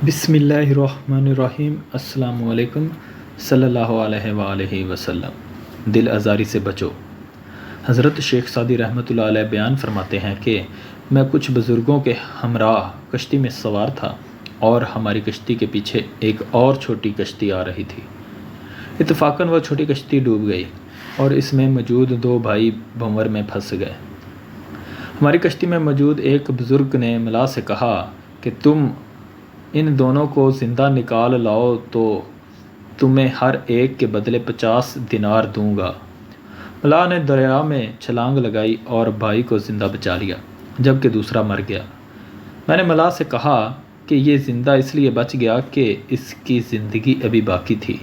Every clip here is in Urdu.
بسم اللہ الرحمن الرحیم۔ السلام علیکم صلی اللہ علیہ وآلہ وسلم۔ دل آزاری سے بچو۔ حضرت شیخ سعدی رحمۃ اللہ علیہ بیان فرماتے ہیں کہ میں کچھ بزرگوں کے ہمراہ کشتی میں سوار تھا اور ہماری کشتی کے پیچھے ایک اور چھوٹی کشتی آ رہی تھی۔ اتفاقاً وہ چھوٹی کشتی ڈوب گئی اور اس میں موجود دو بھائی بھنور میں پھنس گئے۔ ہماری کشتی میں موجود ایک بزرگ نے ملا سے کہا کہ تم ان دونوں کو زندہ نکال لاؤ تو تمہیں ہر ایک کے بدلے 50 دینار دوں گا۔ ملا نے دریا میں چھلانگ لگائی اور بھائی کو زندہ بچا لیا جبکہ دوسرا مر گیا۔ میں نے ملا سے کہا کہ یہ زندہ اس لیے بچ گیا کہ اس کی زندگی ابھی باقی تھی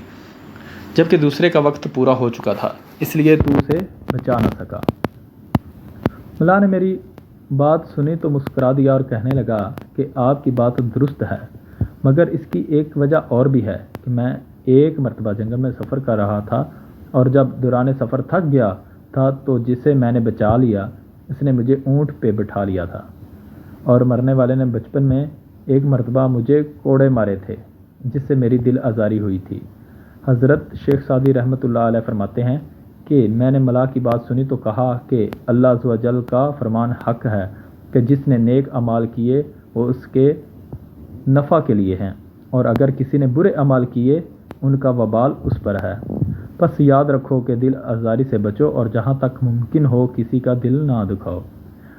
جبکہ دوسرے کا وقت پورا ہو چکا تھا، اس لیے تو اسے بچا نہ سکا۔ ملا نے میری بات سنی تو مسکرا دیا اور کہنے لگا کہ آپ کی بات درست ہے، مگر اس کی ایک وجہ اور بھی ہے کہ میں ایک مرتبہ جنگل میں سفر کر رہا تھا اور جب دوران سفر تھک گیا تھا تو جسے میں نے بچا لیا اس نے مجھے اونٹ پہ بٹھا لیا تھا، اور مرنے والے نے بچپن میں ایک مرتبہ مجھے کوڑے مارے تھے جس سے میری دل آزاری ہوئی تھی۔ حضرت شیخ سعدی رحمۃ اللہ علیہ فرماتے ہیں کہ میں نے ملا کی بات سنی تو کہا کہ اللہ عز و جل کا فرمان حق ہے کہ جس نے نیک اعمال کیے وہ اس کے نفع کے لیے ہیں، اور اگر کسی نے برے اعمال کیے ان کا وبال اس پر ہے۔ بس یاد رکھو کہ دل آزاری سے بچو اور جہاں تک ممکن ہو کسی کا دل نہ دکھاؤ۔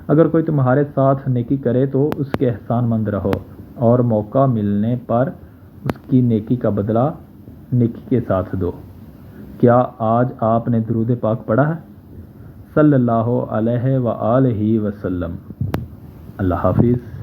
اگر کوئی تمہارے ساتھ نیکی کرے تو اس کے احسان مند رہو اور موقع ملنے پر اس کی نیکی کا بدلہ نیکی کے ساتھ دو۔ کیا آج آپ نے درود پاک پڑھا ہے؟ صلی اللہ علیہ وآلہ وسلم۔ اللہ حافظ۔